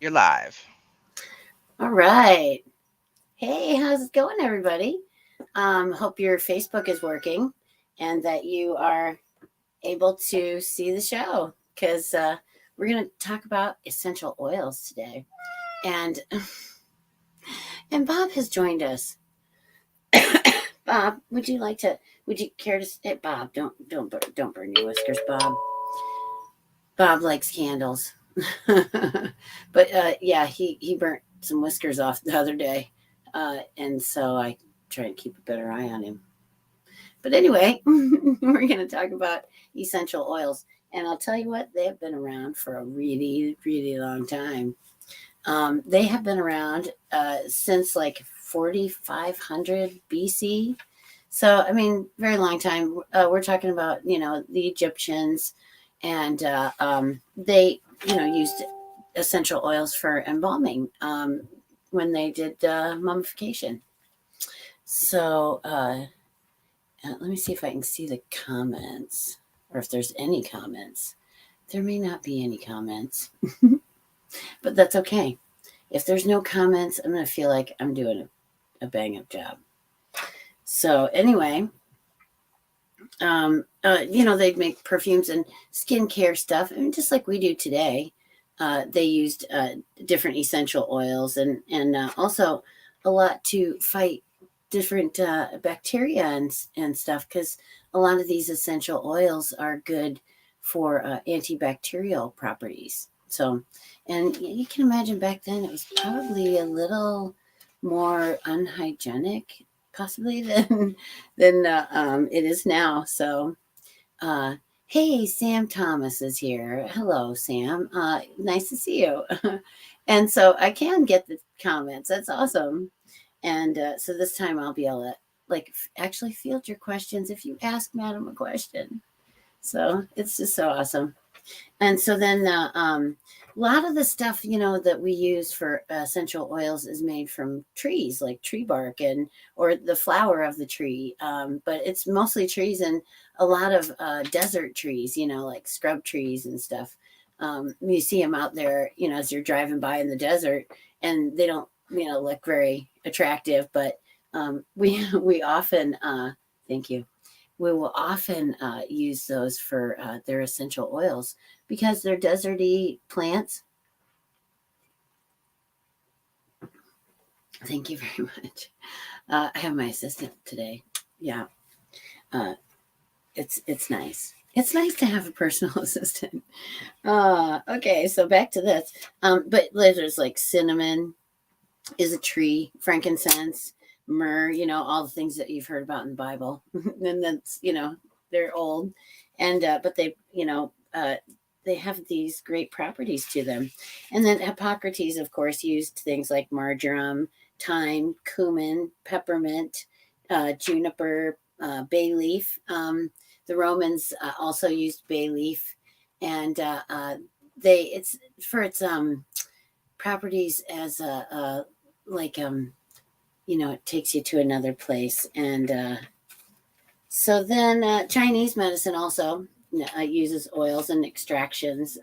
You're live. All right. Hey, how's it going, everybody? Hope your Facebook is working and that you are able to see the show because we're going to talk about essential oils today. And and Bob has joined us. Bob, would you care to Bob, don't burn your whiskers, Bob. Bob likes candles. But yeah, he burnt some whiskers off the other day. And so I try and keep a better eye on him. But anyway, we're going to talk about essential oils. And I'll tell you what, they have been around for a really, really long time. They have been around since like 4,500 BC. So, I mean, very long time. We're talking about, the Egyptians, and they, used essential oils for embalming when they did mummification. So, let me see if I can see the comments or if there's any comments. There may not be any comments, but that's okay. If there's no comments, I'm going to feel like I'm doing a bang up job. So, anyway, they'd make perfumes and skincare stuff. I mean, just like we do today. They used different essential oils and also a lot to fight different bacteria and stuff because a lot of these essential oils are good for antibacterial properties. So, and you can imagine back then it was probably a little more unhygienic, possibly than it is now. So, uh, hey, Sam Thomas is here. Hello, Sam. Nice to see you. And so I can get the comments. That's awesome. And so this time I'll be able to actually field your questions if you ask Madam a question. So it's just so awesome. And so then a lot of the stuff that we use for essential oils is made from trees, like tree bark and or the flower of the tree. But it's mostly trees and a lot of desert trees, like scrub trees and stuff. You see them out there, as you're driving by in the desert, and they don't, look very attractive. But we often, thank you, we will often use those for their essential oils because they're deserty plants. Thank you very much. I have my assistant today. Yeah, uh, it's nice. It's nice to have a personal assistant. Okay, so back to this. But there's like cinnamon is a tree, frankincense, myrrh. All the things that you've heard about in the Bible, and that's they're old, and but they have these great properties to them. And then Hippocrates, of course, used things like marjoram, thyme, cumin, peppermint, juniper, bay leaf. The Romans also used bay leaf, and it's for its properties as a like it takes you to another place. And so then Chinese medicine also uses oils and extractions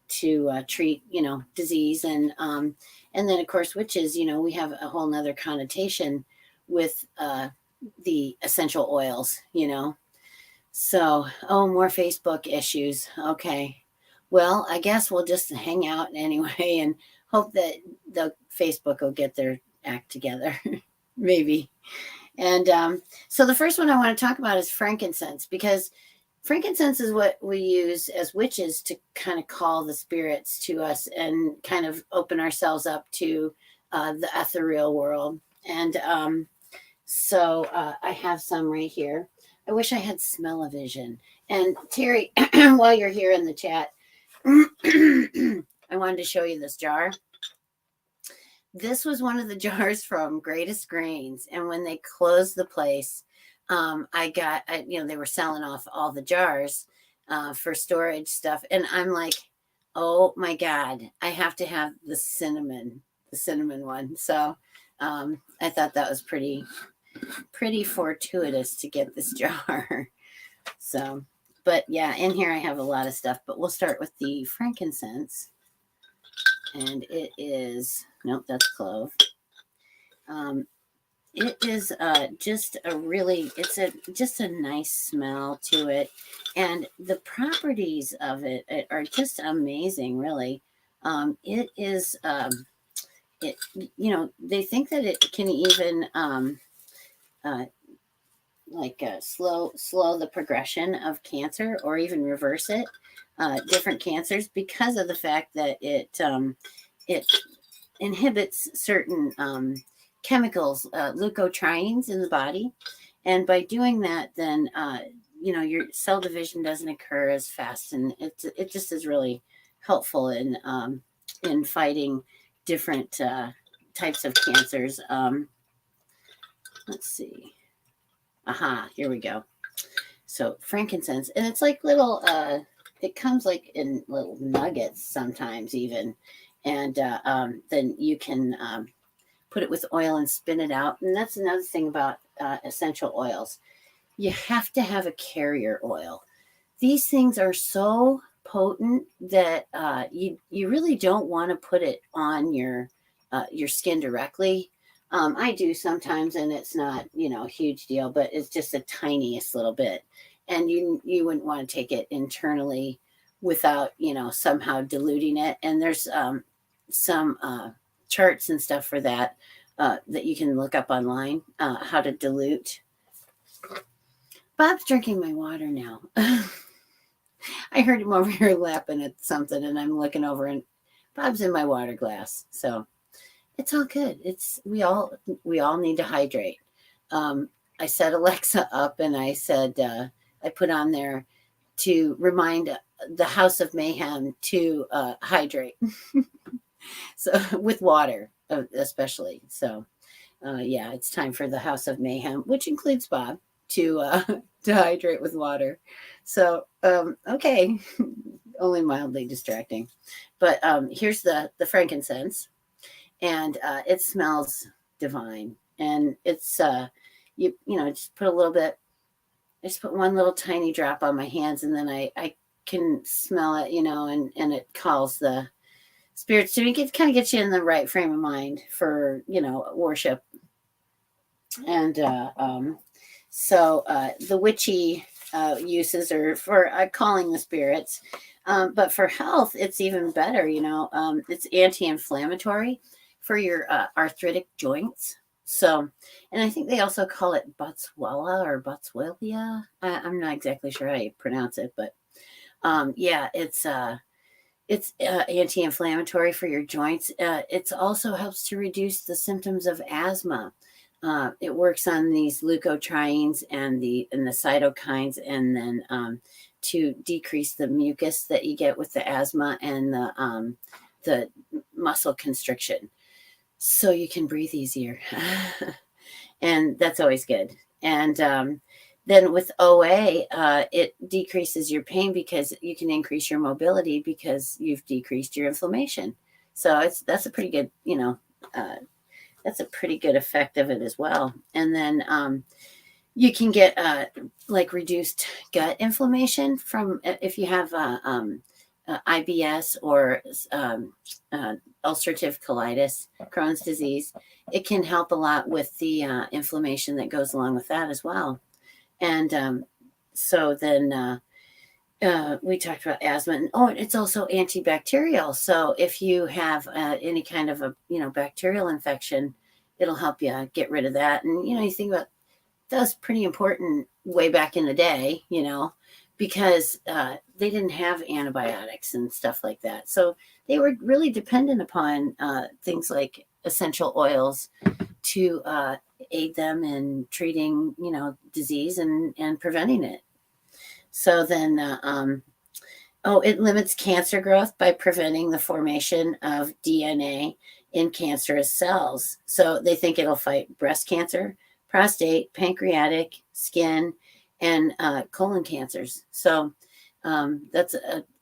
to treat disease. And then of course witches, we have a whole nother connotation with the essential oils. So, oh, more Facebook issues. Okay, well, I guess we'll just hang out anyway and hope that the Facebook will get their act together. Maybe. And so the first one I want to talk about is frankincense, because frankincense is what we use as witches to kind of call the spirits to us and kind of open ourselves up to the ethereal world. And so I have some right here. I wish I had smell-o-vision. And Terry, while you're here in the chat, I wanted to show you this jar. This was one of the jars from Greatest Grains, and when they closed the place, they were selling off all the jars for storage stuff, and I'm like, oh my god, I have to have the cinnamon one. So I thought that was pretty fortuitous to get this jar. So, but yeah, in here I have a lot of stuff, but we'll start with the frankincense. And it is, nope, that's clove. It is just a really, just a nice smell to it. And the properties of it are just amazing, really. It is, it, they think that it can even uh, slow the progression of cancer or even reverse it, different cancers, because of the fact that it inhibits certain chemicals, leukotrienes in the body, and by doing that, then your cell division doesn't occur as fast, and it just is really helpful in fighting different types of cancers. Let's see. Aha, here we go. So frankincense, and it's like little. It comes like in little nuggets sometimes even, and then you can put it with oil and spin it out. And that's another thing about essential oils. You have to have a carrier oil. These things are so potent that you really don't want to put it on your skin directly. I do sometimes, and it's not a huge deal, but it's just the tiniest little bit, and you wouldn't want to take it internally without somehow diluting it. And there's some charts and stuff for that that you can look up online, how to dilute. Bob's drinking my water now. I heard him over here lapping at something, and I'm looking over, and Bob's in my water glass. So it's all good. We all need to hydrate. I set Alexa up, and I said I put on there to remind the House of Mayhem to hydrate. So with water, especially. So yeah, it's time for the House of Mayhem, which includes Bob, to hydrate with water. So okay, only mildly distracting, but here's the frankincense, and it smells divine, and it's just put a little bit. I just put one little tiny drop on my hands, and then I can smell it, and it calls the spirits to me. It kind of gets you in the right frame of mind for worship. And so the witchy uses are for calling the spirits, but for health it's even better. It's anti-inflammatory for your arthritic joints. So, and I think they also call it Botswella or Botswellia. I'm not exactly sure how you pronounce it, but yeah, it's anti-inflammatory for your joints. It also helps to reduce the symptoms of asthma. It works on these leukotrienes and the cytokines, and then to decrease the mucus that you get with the asthma and the muscle constriction, so you can breathe easier, and that's always good. And then with OA, it decreases your pain because you can increase your mobility because you've decreased your inflammation. So that's a pretty good, that's a pretty good effect of it as well. And then you can get like reduced gut inflammation from if you have IBS or ulcerative colitis, Crohn's disease. It can help a lot with the inflammation that goes along with that as well. And so then we talked about asthma, and it's also antibacterial. So if you have any kind of a bacterial infection, it'll help you get rid of that. And you think about that was pretty important way back in the day, because they didn't have antibiotics and stuff like that. So they were really dependent upon things like essential oils to aid them in treating, disease and preventing it. So then, it limits cancer growth by preventing the formation of DNA in cancerous cells. So they think it'll fight breast cancer, prostate, pancreatic, skin, and colon cancers. So that's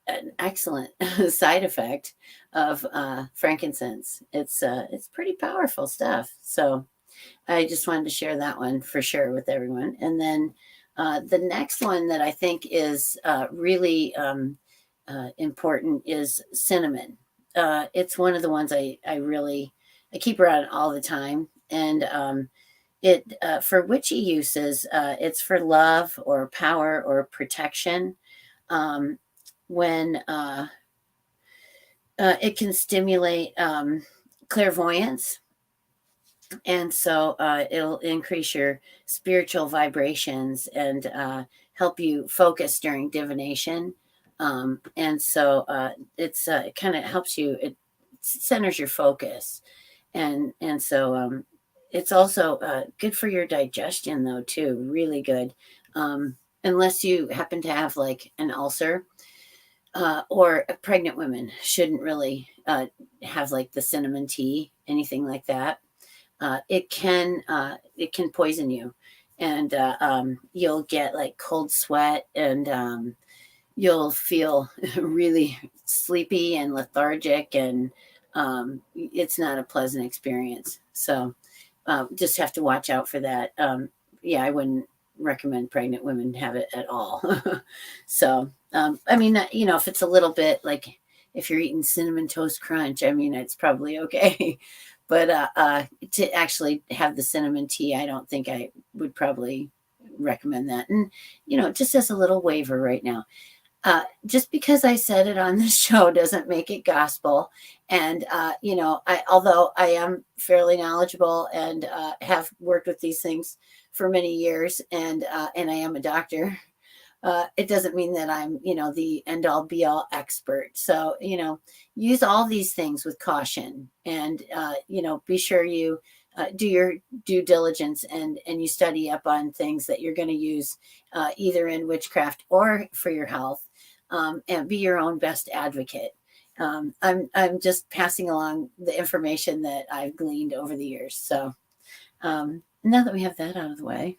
an excellent side effect of frankincense. It's pretty powerful stuff. So I just wanted to share that one for sure with everyone. And then the next one that I think is really important is cinnamon. it's one of the ones I keep around all the time. And it for witchy uses, it's for love or power or protection. Um, when it can stimulate clairvoyance, and so it'll increase your spiritual vibrations and help you focus during divination. And so it kind of helps you. It centers your focus, and so it's also good for your digestion, though, too. Really good. Unless you happen to have like an ulcer, or pregnant women shouldn't really have like the cinnamon tea, anything like that. It can poison you, and you'll get like cold sweat, and you'll feel really sleepy and lethargic, and it's not a pleasant experience. So just have to watch out for that. Yeah, I wouldn't recommend pregnant women have it at all. So I mean, if it's a little bit like if you're eating cinnamon toast crunch, I mean, it's probably okay. But to actually have the cinnamon tea, I don't think I would probably recommend that. And just as a little waiver right now, just because I said it on the show doesn't make it gospel. And although I am fairly knowledgeable and have worked with these things for many years, and I am a doctor, it doesn't mean that I'm, the end all be all expert. So, use all these things with caution, and, be sure you do your due diligence, and you study up on things that you're going to use either in witchcraft or for your health, and be your own best advocate. I'm just passing along the information that I've gleaned over the years. So now that we have that out of the way,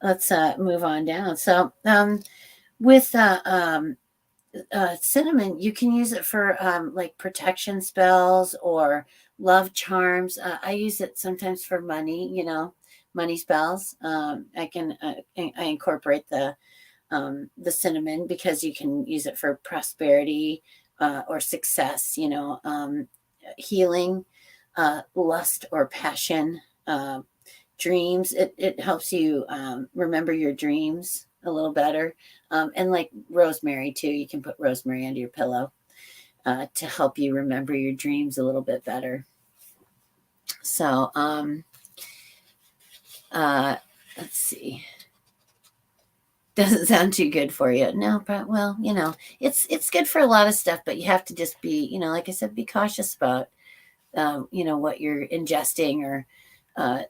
let's move on down. So with cinnamon, you can use it for like protection spells or love charms. I use it sometimes for money, money spells. I incorporate the cinnamon because you can use it for prosperity or success, healing, lust or passion, dreams. It helps you remember your dreams a little better. And like rosemary, too. You can put rosemary under your pillow to help you remember your dreams a little bit better. So let's see. Doesn't sound too good for you. No, but well, it's good for a lot of stuff, but you have to just be, like I said, be cautious about, what you're ingesting or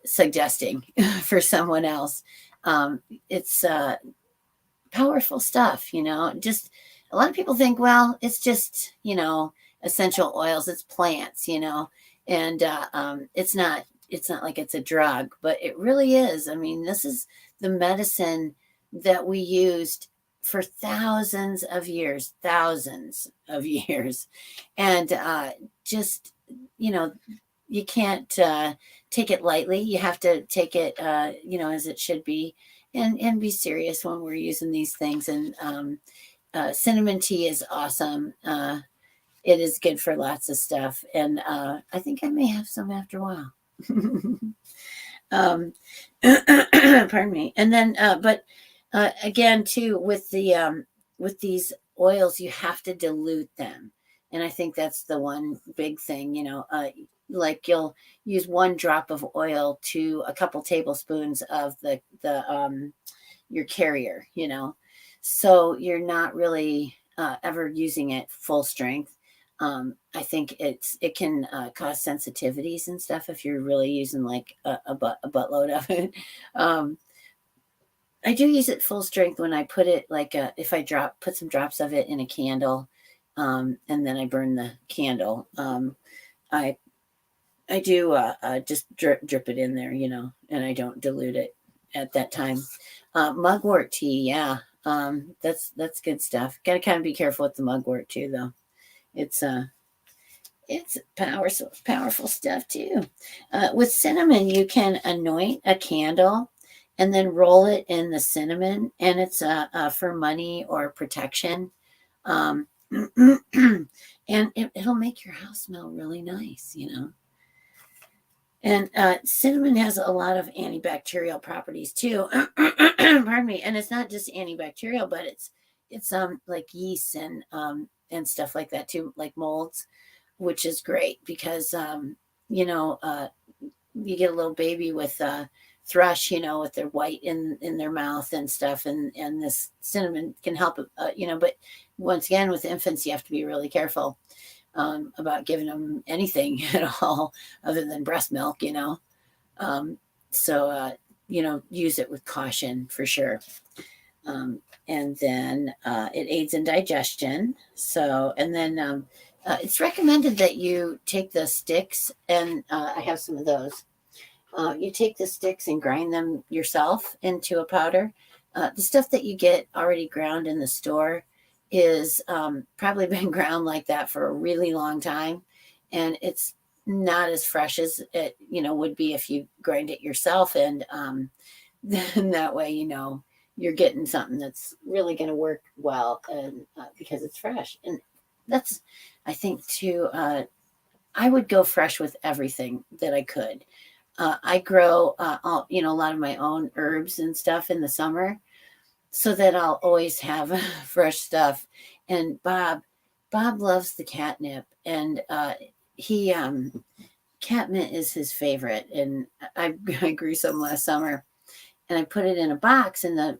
suggesting for someone else. It's powerful stuff, just a lot of people think, well, it's just, essential oils, it's plants, and it's not like it's a drug, but it really is. I mean, this is the medicine that we used for thousands of years. And just, you can't take it lightly. You have to take it, as it should be, and be serious when we're using these things. And cinnamon tea is awesome. It is good for lots of stuff. And I think I may have some after a while. Pardon me. And then, but again, too, with these oils, you have to dilute them. And I think that's the one big thing, like you'll use 1 drop of oil to a couple tablespoons of the your carrier, so you're not really ever using it full strength. I think it can cause sensitivities and stuff if you're really using like a buttload of it. I do use it full strength when I put it like if I put some drops of it in a candle, and then I burn the candle. I do just drip it in there, and I don't dilute it at that time. Mugwort tea, yeah, that's good stuff. Got to kind of be careful with the mugwort too, though. It's powerful stuff too. With cinnamon, you can anoint a candle and then roll it in the cinnamon, and it's for money or protection. And and it'll make your house smell really nice, you know. And cinnamon has a lot of antibacterial properties too. Pardon me. And it's not just antibacterial, but it's like yeast and stuff like that too, like molds, which is great because you know, you get a little baby with thrush, you know, with their white in their mouth and stuff, and this cinnamon can help, you know. But once again, with infants, you have to be really careful about giving them anything at all other than breast milk, you know. Um, so, you know, use it with caution for sure. And then it aids in digestion. So, and then it's recommended that you take the sticks, and I have some of those. You take the sticks and grind them yourself into a powder. The stuff that you get already ground in the store is probably been ground like that for a really long time, and it's not as fresh as it, you know, would be if you grind it yourself. And then that way, you know, you're getting something that's really going to work well, and because it's fresh. And that's, I think, too. I would go fresh with everything that I could. I grow, all, you know, a lot of my own herbs and stuff in the summer, so that I'll always have fresh stuff. And Bob loves the catnip, and he catmint is his favorite. And I grew some last summer, and I put it in a box in the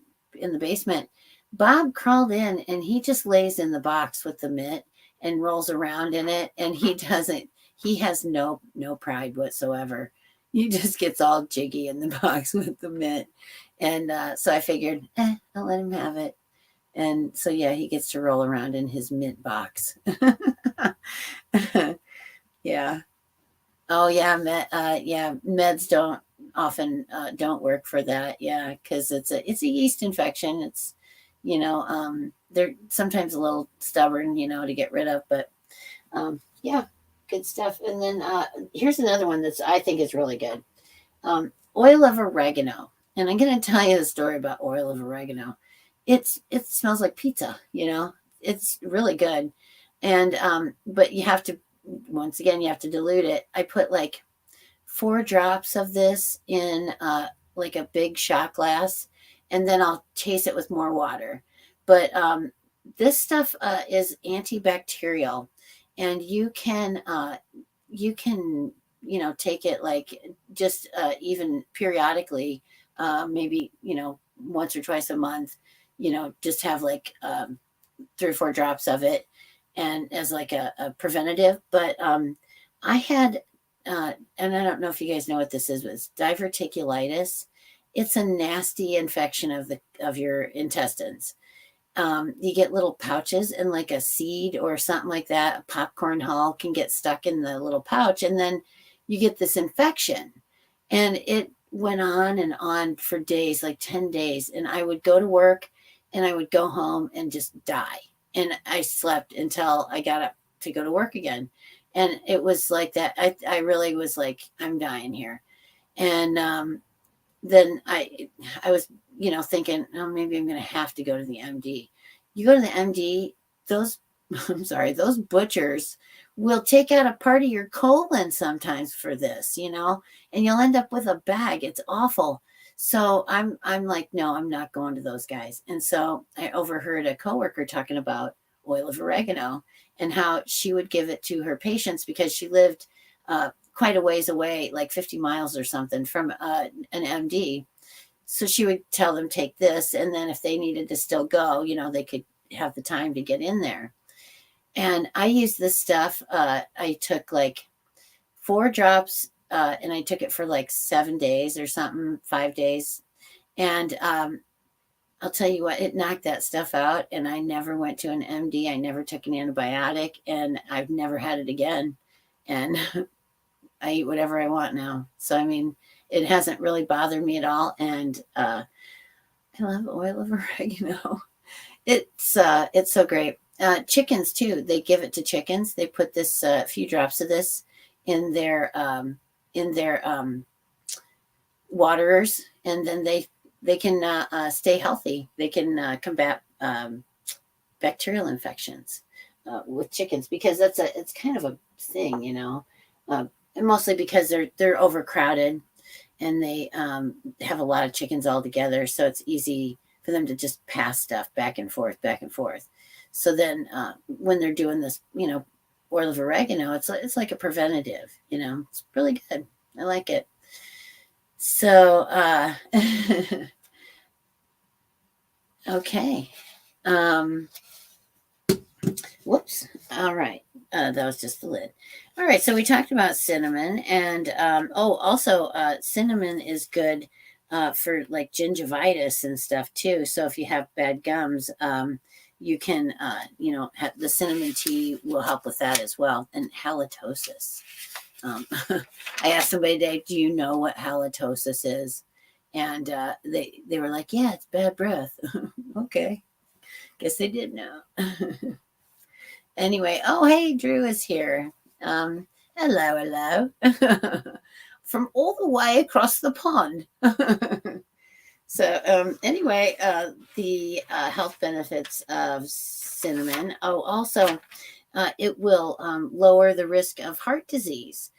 basement. Bob crawled in, and he just lays in the box with the mitt and rolls around in it, and he doesn't. He has no pride whatsoever. He just gets all jiggy in the box with the mitt. And so I figured, I'll let him have it. And so, yeah, he gets to roll around in his mint box. Yeah. Oh, yeah. Yeah. Meds don't often don't work for that. Yeah. Because it's a yeast infection. It's, you know, they're sometimes a little stubborn, you know, to get rid of. But yeah, good stuff. And then here's another one that's I think is really good. Oil of oregano. And I'm going to tell you the story about oil of oregano. It smells like pizza, you know. It's really good. And but you have to, once again, you have to dilute it. I put like 4 drops of this in like a big shot glass, and then I'll chase it with more water. But this stuff is antibacterial, and you can, you know, take it like just even periodically, maybe, you know, once or twice a month, you know, just have like 3 or 4 drops of it, and as like a preventative. But I had and I don't know if you guys know what this is, but it's diverticulitis. It's a nasty infection of your intestines. You get little pouches, and like a seed or something like that, a popcorn hull can get stuck in the little pouch, and then you get this infection. And it went on and on for days, like 10 days. And I would go to work, and I would go home and just die. And I slept until I got up to go to work again. And it was like that. I really was like, I'm dying here. And then I was, you know, thinking, oh, maybe I'm going to have to go to the MD. You go to the MD, those, I'm sorry, those butchers will take out a part of your colon sometimes for this, you know, and you'll end up with a bag. It's awful. So I'm like, no, I'm not going to those guys. And so I overheard a coworker talking about oil of oregano and how she would give it to her patients because she lived quite a ways away, like 50 miles or something from an MD. So she would tell them, take this. And then if they needed to still go, you know, they could have the time to get in there. And I used this stuff. I took like 4 drops, and I took it for like 7 days or something, 5 days. And I'll tell you what, it knocked that stuff out. And I never went to an MD. I never took an antibiotic, and I've never had it again. And I eat whatever I want now. So, I mean, it hasn't really bothered me at all. And I love oil of oregano. It's so great. Chickens too. They give it to chickens. They put this few drops of this in their waterers, and then they can stay healthy. They can combat bacterial infections. with chickens, because it's kind of a thing, and mostly because they're overcrowded, and they have a lot of chickens all together, so it's easy for them to just pass stuff back and forth, back and forth. So then when they're doing this, oil of oregano, it's like a preventative. It's really good. I like it. So okay. Whoops. All right. That was just the lid. All right. So we talked about cinnamon, and also cinnamon is good for like gingivitis and stuff too. So if you have bad gums, you can, have the cinnamon tea will help with that as well. And halitosis. I asked somebody today, "Do you know what halitosis is?" And they were like, "Yeah, it's bad breath." Okay. Guess they did know. Anyway, oh, hey, Drew is here. Hello, hello. From all the way across the pond. So, anyway, the health benefits of cinnamon. Oh, also, it will lower the risk of heart disease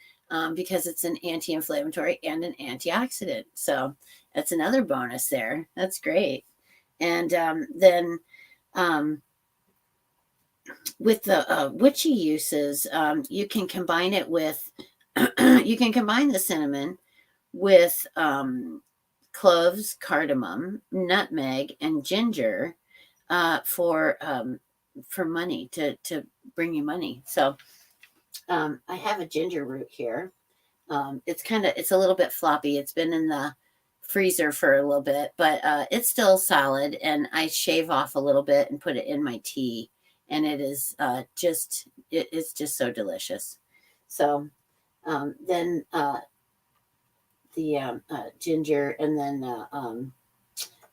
because it's an anti inflammatory and an antioxidant. So, that's another bonus there. That's great. And then, with the witchy uses, you can combine it with, you can combine the cinnamon with cloves, cardamom, nutmeg, and ginger for money to bring you money. So I have a ginger root here. It's a little bit floppy. It's been in the freezer for a little bit, but it's still solid. And I shave off a little bit and put it in my tea, and it is it's just so delicious. So then the ginger, and then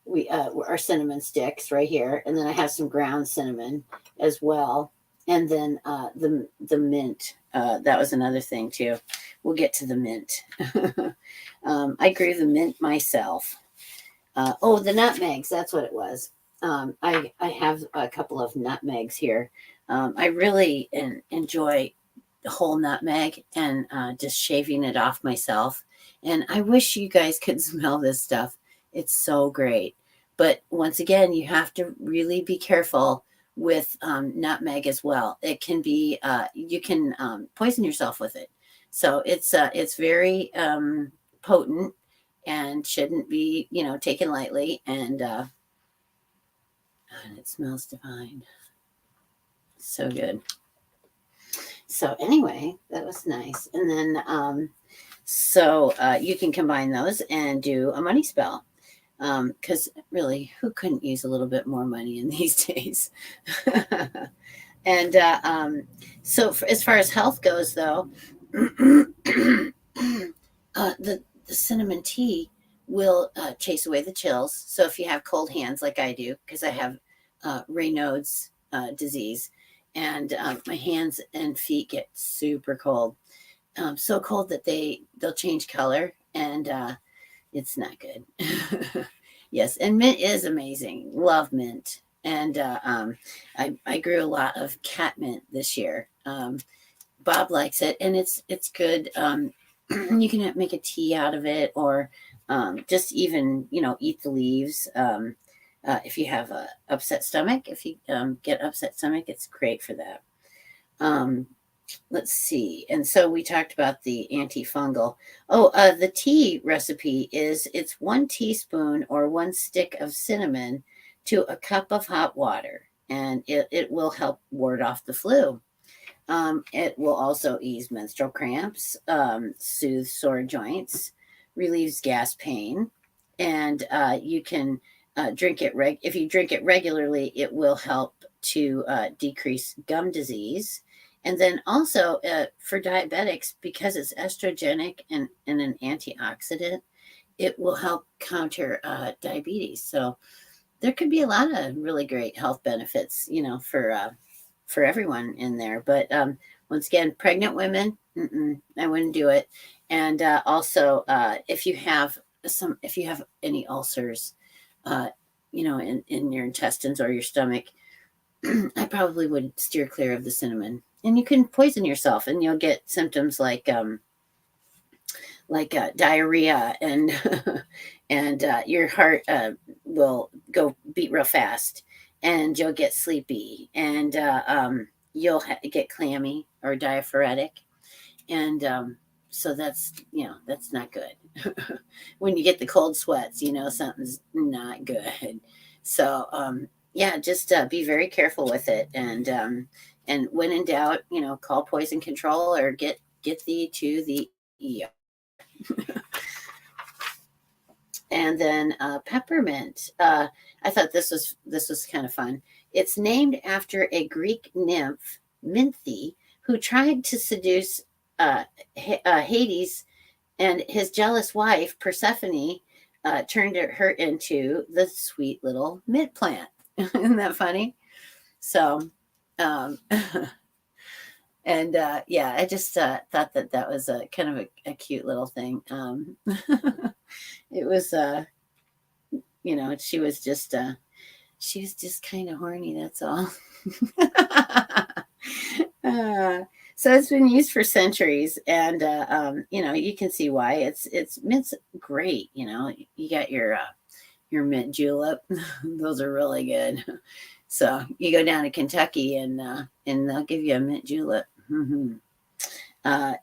we our cinnamon sticks right here, and then I have some ground cinnamon as well, and then the mint. That was another thing too. We'll get to the mint. I grew the mint myself. The nutmegs. That's what it was. I have a couple of nutmegs here. I really enjoy the whole nutmeg and just shaving it off myself. And I wish you guys could smell this stuff. It's so great. But once again, you have to really be careful with nutmeg as well. It can be you can poison yourself with it. So it's very potent and shouldn't be taken lightly. And it smells divine. So good. So anyway, that was nice. And then so you can combine those and do a money spell. Because really, who couldn't use a little bit more money in these days? And as far as health goes, though, the cinnamon tea will chase away the chills. So if you have cold hands like I do, because I have Raynaud's disease, and my hands and feet get super cold, so cold that they'll change color, and it's not good. Yes, and mint is amazing. Love mint. And I grew a lot of cat mint this year. Bob likes it, and it's good. You can make a tea out of it, or just even eat the leaves. If you have a upset stomach, if you get upset stomach, it's great for that. Let's see. And so we talked about the antifungal. The tea recipe it's 1 teaspoon or 1 stick of cinnamon to a cup of hot water, and it will help ward off the flu. It will also ease menstrual cramps, soothe sore joints, relieves gas pain, and you can drink it. If you drink it regularly, it will help to decrease gum disease. And then also for diabetics, because it's estrogenic and an antioxidant, it will help counter diabetes. So there could be a lot of really great health benefits, for everyone in there. But once again, pregnant women, I wouldn't do it. And also, if you have any ulcers, in your intestines or your stomach, I probably would steer clear of the cinnamon. And you can poison yourself, and you'll get symptoms like diarrhea, and and your heart will go beat real fast, and you'll get sleepy, and you'll get clammy or diaphoretic, and so that's that's not good. When you get the cold sweats, something's not good. So yeah, just be very careful with it, and when in doubt, call poison control or get thee to the ER. And then peppermint. I thought this was kind of fun. It's named after a Greek nymph, Minthe, who tried to seduce Hades, and his jealous wife Persephone turned her into the sweet little mint plant. Isn't that funny? So, um, and yeah, I just thought that was a kind of a cute little thing. It was she was just kind of horny, that's all. So it's been used for centuries, and you can see why. Mint's great. You got your mint julep. Those are really good. So you go down to Kentucky, and they'll give you a mint julep. Mm-hmm.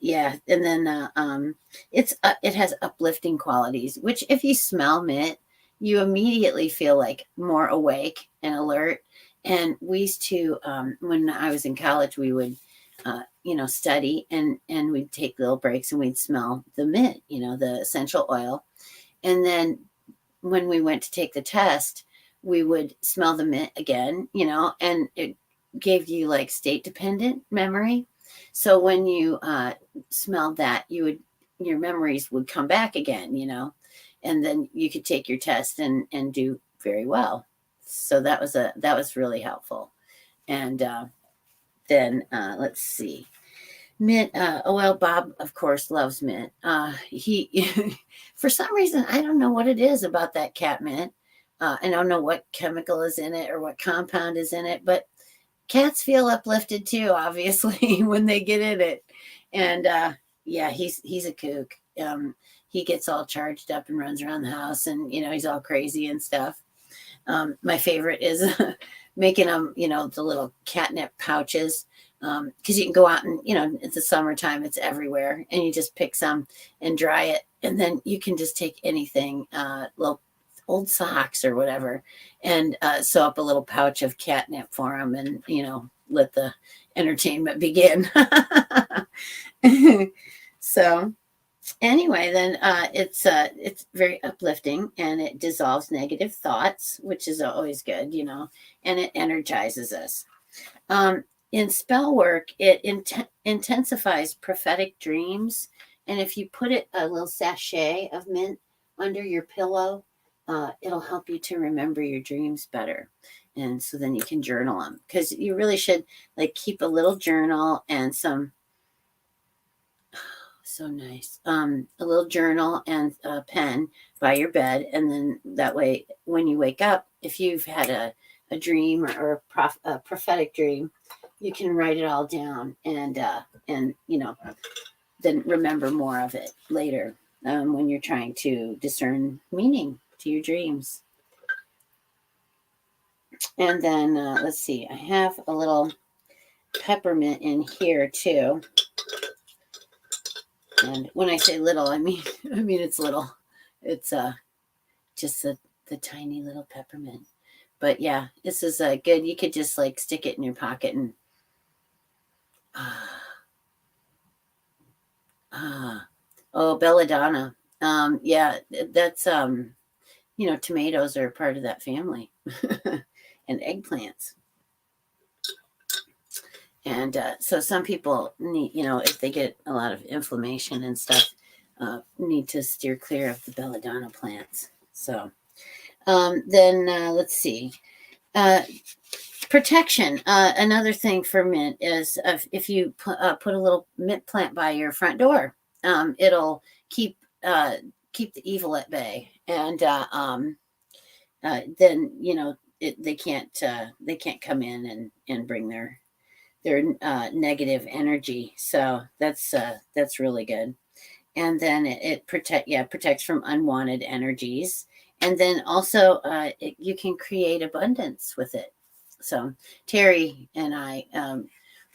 Yeah, and then it has uplifting qualities, which if you smell mint, you immediately feel like more awake and alert. And we used to, when I was in college, we would study, and we'd take little breaks, and we'd smell the mint, the essential oil. And then when we went to take the test, we would smell the mint again, and it gave you like state dependent memory. So when you smelled that, your memories would come back again, and then you could take your test and do very well. So that was really helpful. And then let's see. Mint. Well, Bob, of course, loves mint. He, for some reason, I don't know what it is about that cat mint. I don't know what chemical is in it or what compound is in it, but cats feel uplifted too, obviously, when they get in it. And yeah, he's a kook. He gets all charged up and runs around the house, and he's all crazy and stuff. My favorite is making them, the little catnip pouches, because you can go out and, it's the summertime, it's everywhere, and you just pick some and dry it, and then you can just take anything, little old socks or whatever, and sew up a little pouch of catnip for them, and let the entertainment begin. So anyway, then it's very uplifting, and it dissolves negative thoughts, which is always good, and it energizes us. In spell work, it intensifies prophetic dreams, and if you put a little sachet of mint under your pillow, it'll help you to remember your dreams better. And so then you can journal them, because you really should keep a little journal and some, so nice, a little journal and a pen by your bed. And then that way, when you wake up, if you've had a dream or a prophetic dream, you can write it all down, and then remember more of it later, when you're trying to discern meaning to your dreams. And then let's see, I have a little peppermint in here too. And when I say little, I mean it's little. It's just the tiny little peppermint. But yeah, this is good. You could just stick it in your pocket and oh, belladonna. Yeah, that's tomatoes are part of that family. And eggplants. And so some people need, if they get a lot of inflammation and stuff, need to steer clear of the belladonna plants. So then let's see. Protection. Another thing for mint is if you put a little mint plant by your front door, it'll keep the evil at bay. And then they can't come in and bring their negative energy. So that's really good. And then it protects from unwanted energies. And then also you can create abundance with it. So Terry and I,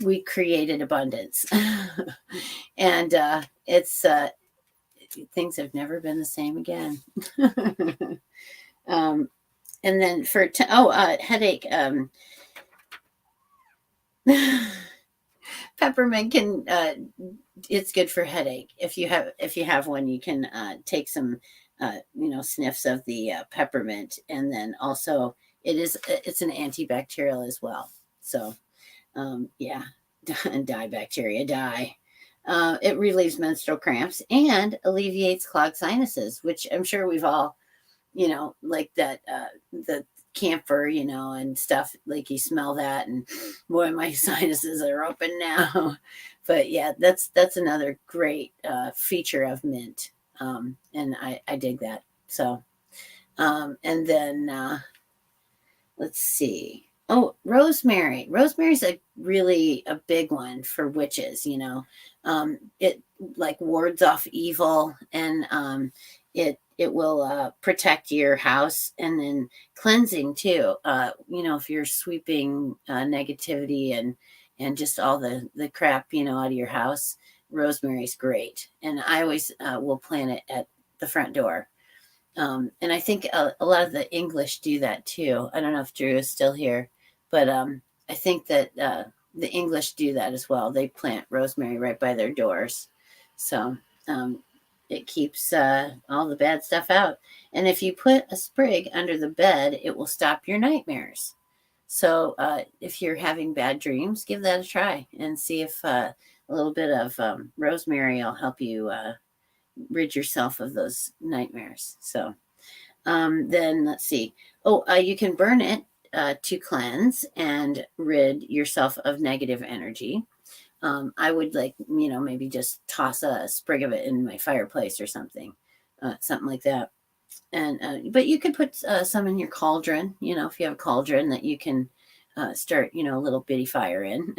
we created abundance, and it's things have never been the same again. um, and then for headache. Peppermint can it's good for headache. If you have one, you can take some sniffs of the peppermint, and then also it's an antibacterial as well. So yeah, die bacteria die. It relieves menstrual cramps and alleviates clogged sinuses, which I'm sure we've all, like that, the camphor, and stuff, like you smell that and boy, my sinuses are open now. But yeah, that's another great feature of mint. And I dig that. So, and then let's see. Oh, rosemary. Rosemary's a big one for witches, It like wards off evil, and it will protect your house, and then cleansing too. If you're sweeping negativity and just all the crap, out of your house, rosemary's great. And I always will plant it at the front door. And I think a lot of the English do that too. I don't know if Drew is still here, but I think that the English do that as well. They plant rosemary right by their doors. So it keeps all the bad stuff out. And if you put a sprig under the bed, it will stop your nightmares. So if you're having bad dreams, give that a try and see if a little bit of rosemary will help you rid yourself of those nightmares. So then let's see. You can burn it to cleanse and rid yourself of negative energy. I would maybe just toss a sprig of it in my fireplace or something like that. And but you could put some in your cauldron, if you have a cauldron that you can start, a little bitty fire in.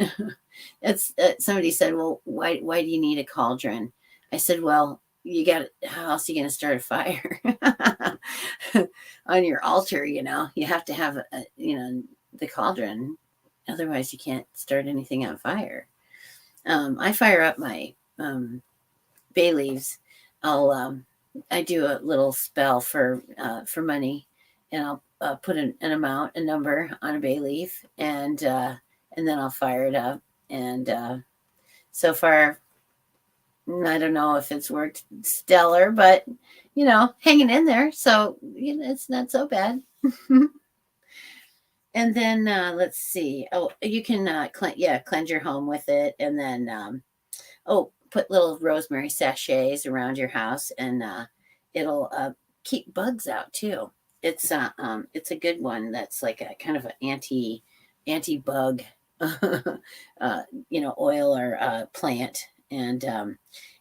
It's somebody said, well, why do you need a cauldron? I said, well, how else are you going to start a fire on your altar? You have to have the cauldron, otherwise you can't start anything on fire. I fire up my bay leaves. I do a little spell for money, and I'll put a number on a bay leaf, and then I'll fire it up. And so far, I don't know if it's worked stellar, but hanging in there. So it's not so bad. And then let's see. Oh, you can cleanse your home with it, and then put little rosemary sachets around your house, and it'll keep bugs out too. It's a good one. That's like a kind of an anti bug, oil or plant, and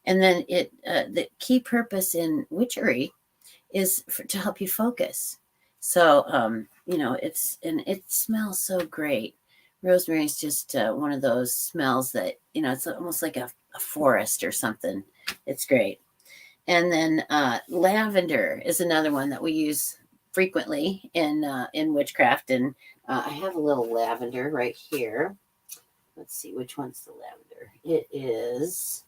then the key purpose in witchery is to help you focus. So it smells so great. Rosemary is just one of those smells that it's almost like a forest or something. It's great. And then lavender is another one that we use frequently in witchcraft. And I have a little lavender right here. Let's see, which one's the lavender? It is.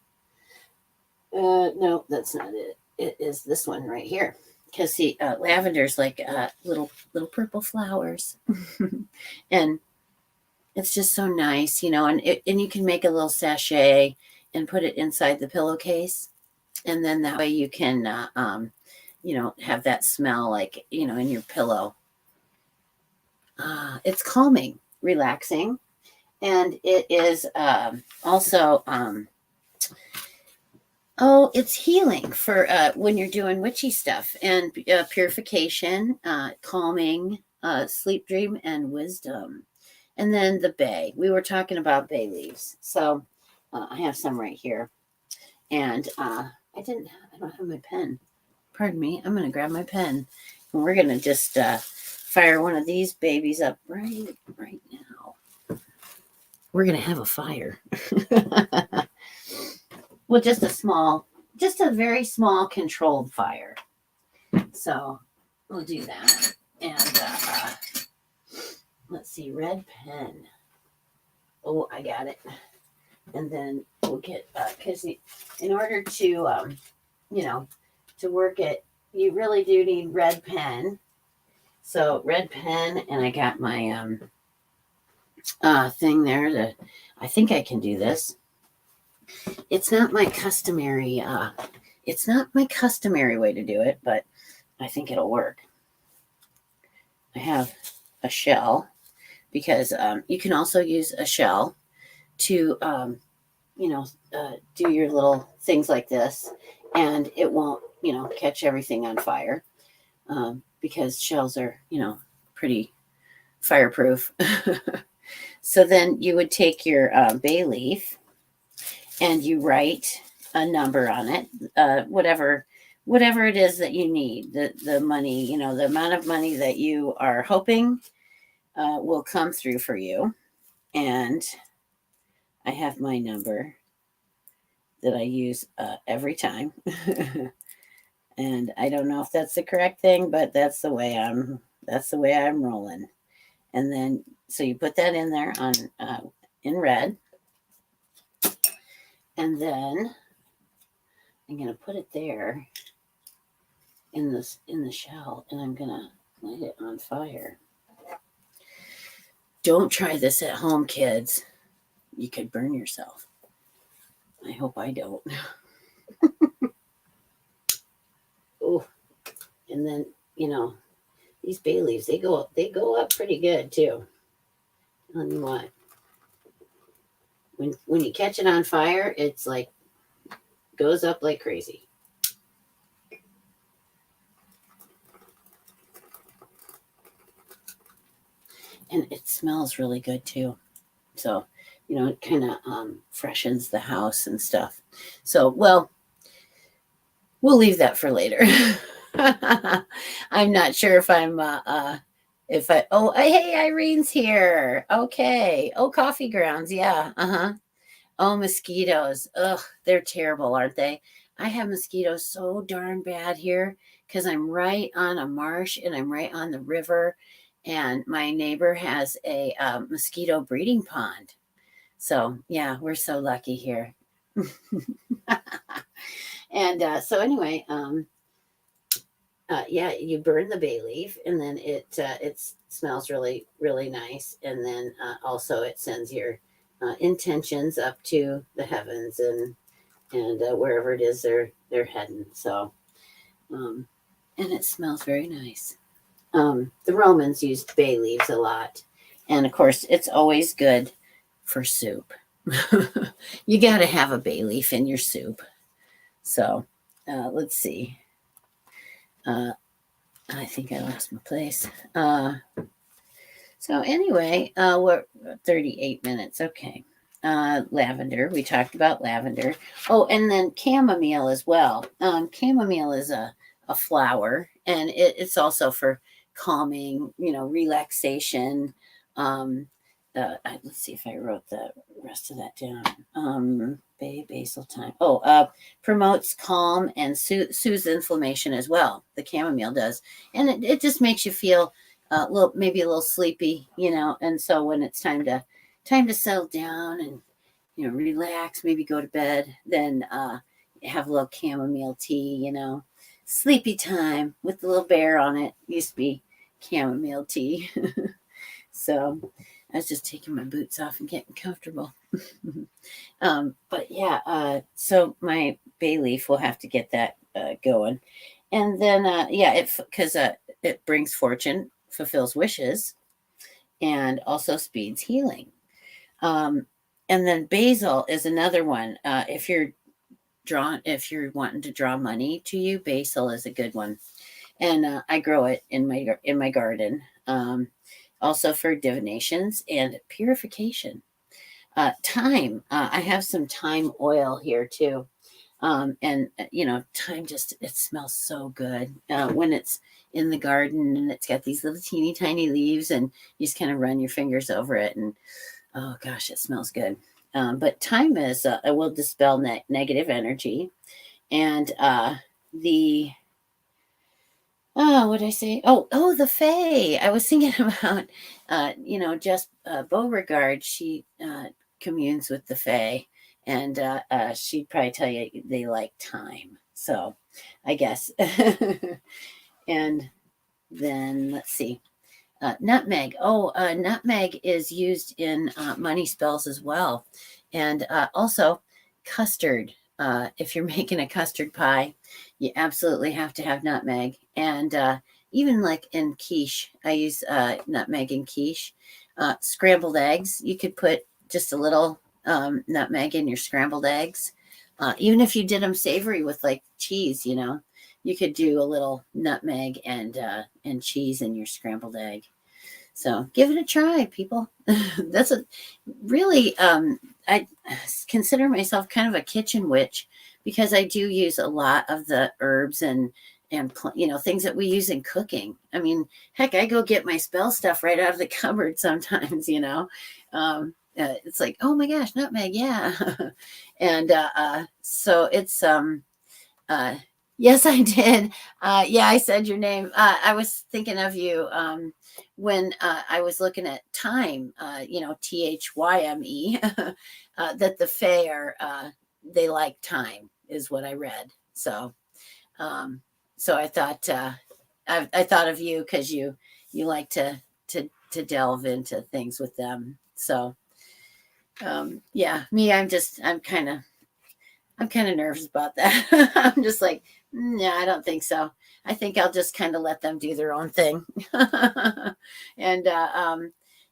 No, that's not it. It is this one right here. Because see, lavender's like little purple flowers, and it's just so nice, and you can make a little sachet and put it inside the pillowcase, and then that way you can have that smell like in your pillow. It's calming, relaxing, and it is also it's healing for when you're doing witchy stuff, and purification, calming, sleep, dream, and wisdom. And then the bay. We were talking about bay leaves. So I have some right here. And I don't have my pen. Pardon me. I'm going to grab my pen. And we're going to just fire one of these babies up right now. We're going to have a fire. Well, just a very small controlled fire. So we'll do that. And let's see, red pen. Oh, I got it. And then we'll get, because in order to, to work it, you really do need red pen. So red pen, and I got my thing there. I think I can do this. It's not my customary way to do it, but I think it'll work. I have a shell because you can also use a shell to do your little things like this, and it won't catch everything on fire because shells are pretty fireproof. So then you would take your bay leaf and you write a number on it, whatever it is that you need, the money, the amount of money that you are hoping will come through for you. And I have my number that I use every time. And I don't know if that's the correct thing, but that's the way I'm rolling. And then, so you put that in there on in red. And then I'm going to put it there in the shell, and I'm going to light it on fire. Don't try this at home, kids. You could burn yourself. I hope I don't. Oh, and then, these bay leaves, they go up pretty good too. Tell you what. When you catch it on fire, it's like goes up like crazy. And it smells really good too. So, it kind of freshens the house and stuff. So, well, we'll leave that for later. I'm not sure if I'm hey, Irene's here. Okay. Oh, coffee grounds. Yeah. Oh, mosquitoes. Ugh, they're terrible, aren't they? I have mosquitoes so darn bad here because I'm right on a marsh and I'm right on the river, and my neighbor has a mosquito breeding pond. So yeah, we're so lucky here. And so anyway, you burn the bay leaf, and then it smells really, really nice. And then also it sends your intentions up to the heavens and wherever it is they're heading. So, and it smells very nice. The Romans used bay leaves a lot, and of course, it's always good for soup. You got to have a bay leaf in your soup. So, let's see. I think I lost my place. So anyway, we're 38 minutes. Okay. Lavender. We talked about lavender. Oh, and then chamomile as well. Chamomile is a flower, and it's also for calming, relaxation. Let's see if I wrote the rest of that down. Basil thyme. Promotes calm and soothes inflammation as well. The chamomile does, and it just makes you feel maybe a little sleepy, And so when it's time to settle down and relax, maybe go to bed, then have a little chamomile tea, sleepy time with the little bear on it. Used to be chamomile tea. So I was just taking my boots off and getting comfortable. But yeah, so my bay leaf will have to get that going. And then, because it brings fortune, fulfills wishes, and also speeds healing. And then basil is another one. If you're wanting to draw money to you, basil is a good one. And I grow it in my garden. Also for divinations and purification. Thyme. I have some thyme oil here too. And thyme it smells so good when it's in the garden and it's got these little teeny tiny leaves, and you just kind of run your fingers over it, and oh gosh, it smells good. But thyme is it will dispel negative energy, and the what did I say? The Fae. I was thinking about, just Beauregard. She communes with the Fae, and she'd probably tell you they like thyme. So, I guess. And then let's see, nutmeg. Nutmeg is used in money spells as well, and also custard. If you're making a custard pie, you absolutely have to have nutmeg. And even like in quiche, I use nutmeg in quiche. Scrambled eggs, you could put just a little nutmeg in your scrambled eggs. Even if you did them savory with like cheese, you could do a little nutmeg and cheese in your scrambled egg. So give it a try, people. That's a really, I consider myself kind of a kitchen witch because I do use a lot of the herbs and things that we use in cooking. I mean, heck, I go get my spell stuff right out of the cupboard sometimes. It's like, oh my gosh, nutmeg, yeah. And so it's yes, I did. Yeah, I said your name. I was thinking of you when I was looking at thyme, Thyme, that the Fae are, they like thyme, is what I read. So, I thought I thought of you because you like to delve into things with them. So, yeah, me, I'm kind of nervous about that. I'm just like, no, I don't think so. I think I'll just kind of let them do their own thing. And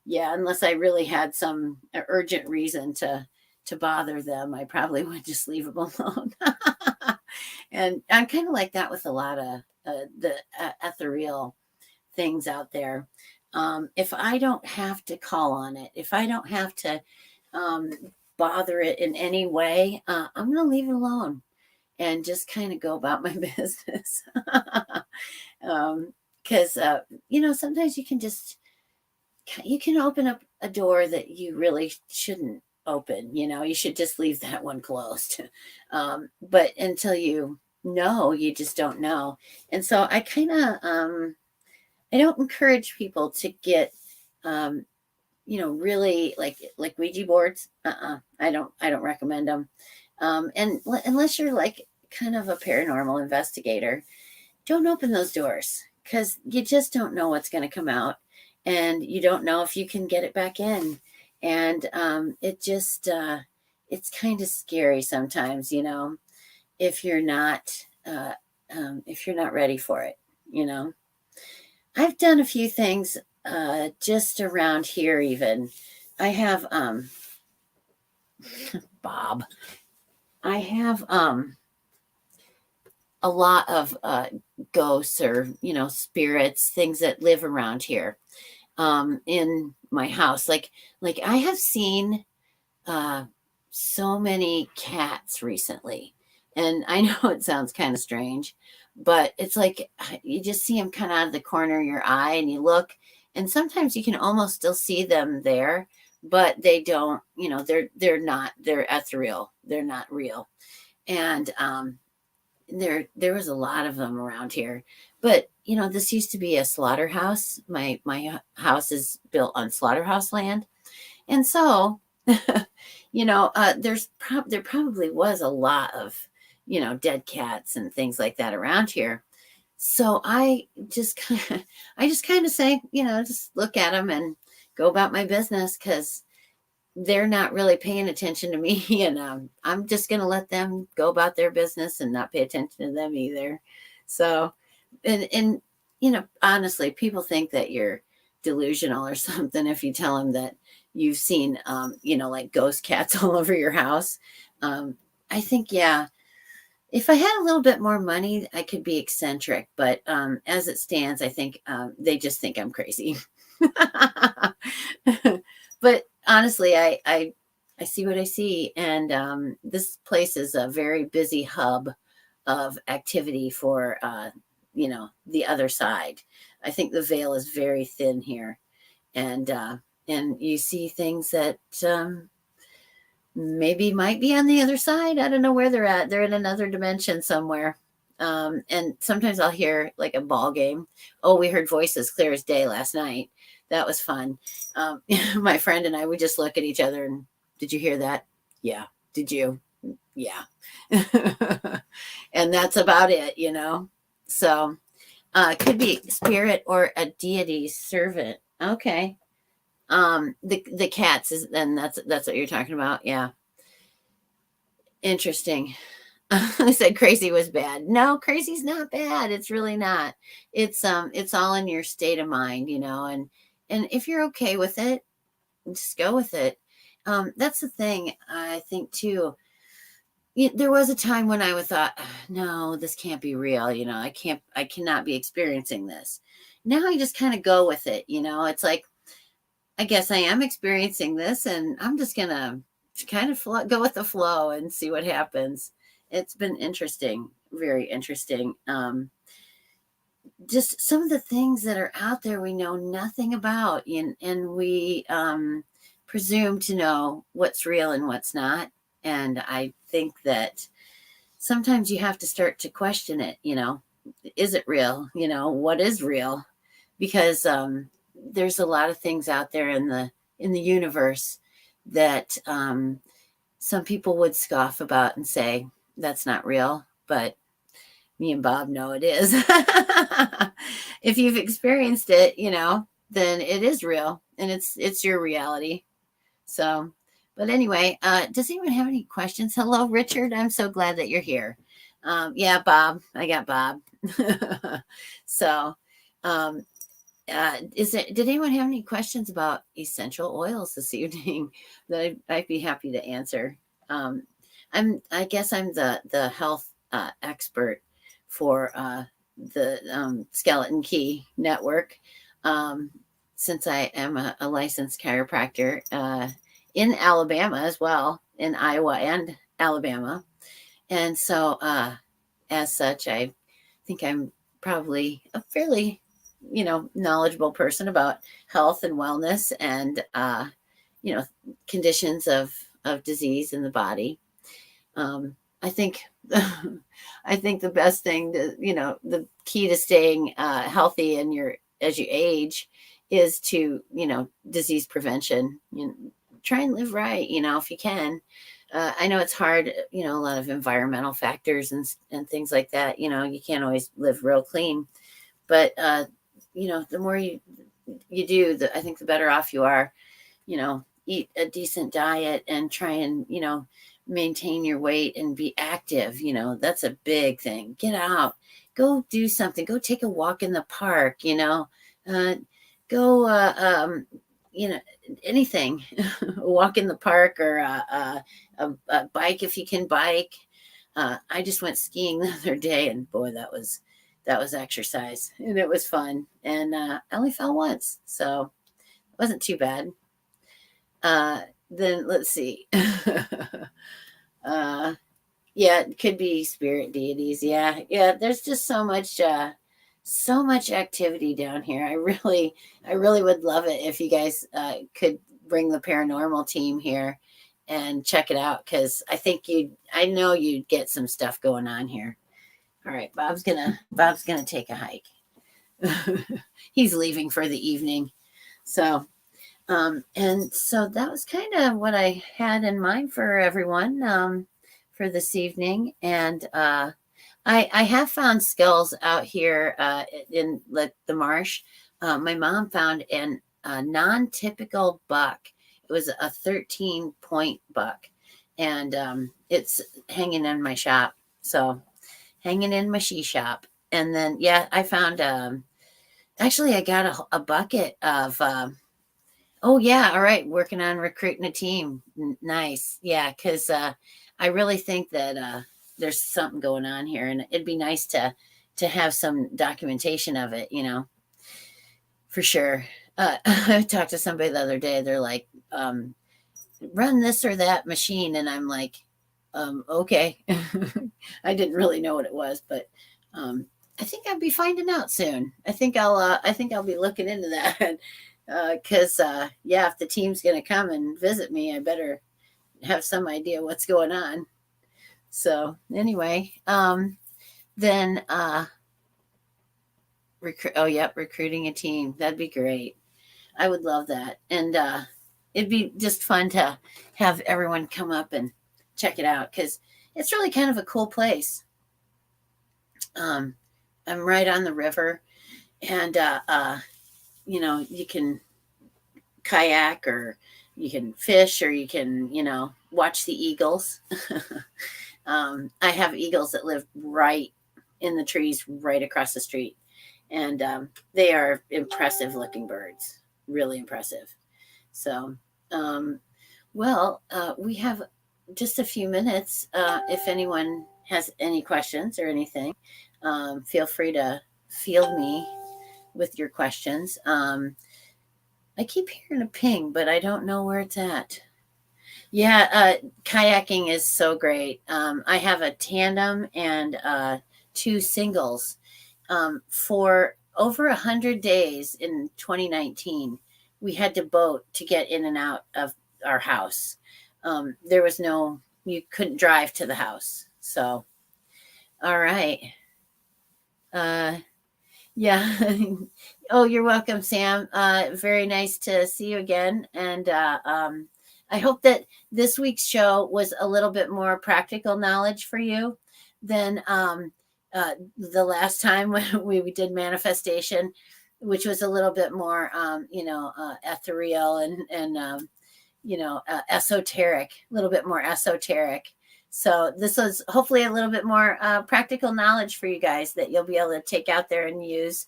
yeah, unless I really had some urgent reason to bother them, I probably would just leave them alone. And I'm kind of like that with a lot of the ethereal things out there. If I don't have to call on it, if I don't have to bother it in any way, I'm going to leave it alone and just kind of go about my business. Because sometimes you can open up a door that you really shouldn't open. You should just leave that one closed. But until you know, you just don't know. And so I kind of I don't encourage people to get really like Ouija boards. I don't recommend them. And unless you're like kind of a paranormal investigator, don't open those doors because you just don't know what's going to come out, and you don't know if you can get it back in. And it's kind of scary sometimes, if you're not ready for it. I've done a few things just around here. Even I have Bob. I have a lot of ghosts or spirits, things that live around here in my house. Like I have seen so many cats recently, and I know it sounds kind of strange, but it's like you just see them kind of out of the corner of your eye, and you look, and sometimes you can almost still see them there, but they don't. They're not. They're ethereal. They're not real. And there was a lot of them around here, but this used to be a slaughterhouse. My house is built on slaughterhouse land, and so there probably was a lot of dead cats and things like that around here. So I just kind of say, just look at them and go about my business, because they're not really paying attention to me. And I'm just going to let them go about their business and not pay attention to them either. So, and honestly, people think that you're delusional or something if you tell them that you've seen, like ghost cats all over your house. I think, yeah, if I had a little bit more money, I could be eccentric. But as it stands, I think they just think I'm crazy. But honestly, I I see what I see. And this place is a very busy hub of activity for, the other side. I think the veil is very thin here. And you see things that maybe might be on the other side. I don't know where they're at. They're in another dimension somewhere. And sometimes I'll hear like a ball game. Oh, we heard voices clear as day last night. That was fun. My friend and I, we just look at each other and, did you hear that? Yeah. Did you? Yeah. And that's about it. So it could be spirit or a deity servant. Okay. The cats is, and that's what you're talking about. Yeah. Interesting. I said crazy was bad. No, crazy's not bad. It's really not. It's all in your state of mind, and if you're okay with it, just go with it. That's the thing I think too. There was a time when I would thought, no, this can't be real. I cannot be experiencing this. Now I just kind of go with it. It's like, I guess I am experiencing this, and I'm just gonna kind of go with the flow and see what happens. It's been interesting, very interesting. Just some of the things that are out there we know nothing about, and we presume to know what's real and what's not. And I think that sometimes you have to start to question it. Is it real? What is real? Because there's a lot of things out there in the universe that some people would scoff about and say that's not real, but me and Bob know it is. If you've experienced it, then it is real, and it's your reality. So, but anyway, does anyone have any questions? Hello, Richard. I'm so glad that you're here. Yeah, Bob. I got Bob. So, did anyone have any questions about essential oils this evening that I'd be happy to answer? I guess I'm the health expert for the Skeleton Key Network, since I am a licensed chiropractor in Alabama as well, in Iowa and Alabama. And so as such, I think I'm probably a fairly knowledgeable person about health and wellness and conditions of disease in the body. I think I think the best thing the key to staying healthy as you age is to disease prevention. Try and live right, if you can. I know it's hard, a lot of environmental factors and things like that. You can't always live real clean, but the more you do, I think the better off you are. Eat a decent diet and try and maintain your weight and be active. That's a big thing. Get out, go do something, go take a walk in the park, go anything. Walk in the park, or a bike if you can bike. I just went skiing the other day, and boy, that was exercise, and it was fun, and I only fell once, so it wasn't too bad. Then let's see. Yeah, it could be spirit deities. Yeah, there's just so much activity down here. I really would love it if you guys could bring the paranormal team here and check it out, because I know you'd get some stuff going on here. All right, Bob's gonna take a hike. He's leaving for the evening. So and so that was kind of what I had in mind for everyone for this evening. And I have found skulls out here in the marsh. My mom found a non-typical buck. It was a 13-point buck, and it's hanging in my shop. So hanging in my she shop. And then, I found, actually I got a bucket of, oh yeah. All right. Working on recruiting a team. Nice. Yeah. Cause, I really think that, there's something going on here, and it'd be nice to have some documentation of it, for sure. I talked to somebody the other day. They're like, run this or that machine. And I'm like, okay. I didn't really know what it was, but I think I'll be finding out soon. I think I'll be looking into that. Because yeah, if the team's going to come and visit me, I better have some idea what's going on. So anyway, then recruiting a team. That'd be great. I would love that. And it'd be just fun to have everyone come up and check it out because it's really kind of a cool place. I'm right on the river, and you can kayak, or you can fish, or you can watch the eagles. I have eagles that live right in the trees right across the street, and they are impressive looking birds, really impressive. So we have just a few minutes. If anyone has any questions or anything, feel free to field me with your questions. I keep hearing a ping, but I don't know where it's at. Yeah, kayaking is so great. I have a tandem and 2 singles. For over 100 days in 2019, we had to boat to get in and out of our house. You couldn't drive to the house. So, all right. Yeah. Oh, you're welcome, Sam. Very nice to see you again. And I hope that this week's show was a little bit more practical knowledge for you than the last time when we did manifestation, which was a little bit more, ethereal and esoteric, a little bit more esoteric. So this was hopefully a little bit more practical knowledge for you guys that you'll be able to take out there and use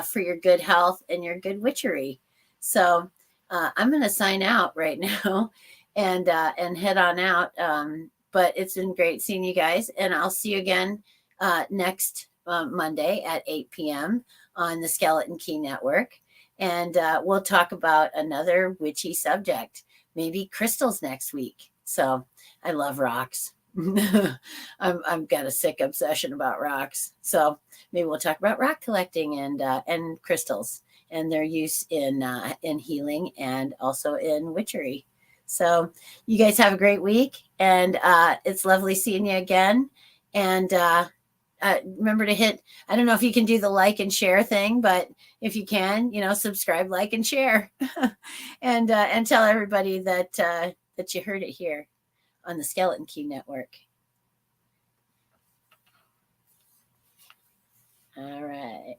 for your good health and your good witchery. So I'm going to sign out right now and head on out. But it's been great seeing you guys, and I'll see you again next Monday at 8 p.m. on the Skeleton Key Network. And we'll talk about another witchy subject, maybe crystals next week. So I love rocks. I've got a sick obsession about rocks. So maybe we'll talk about rock collecting and crystals and their use in healing and also in witchery. So you guys have a great week, and it's lovely seeing you again. And remember to hit, I don't know if you can do the like and share thing, but if you can, subscribe, like, and share, and tell everybody that you heard it here on the Skeleton Key Network. All right.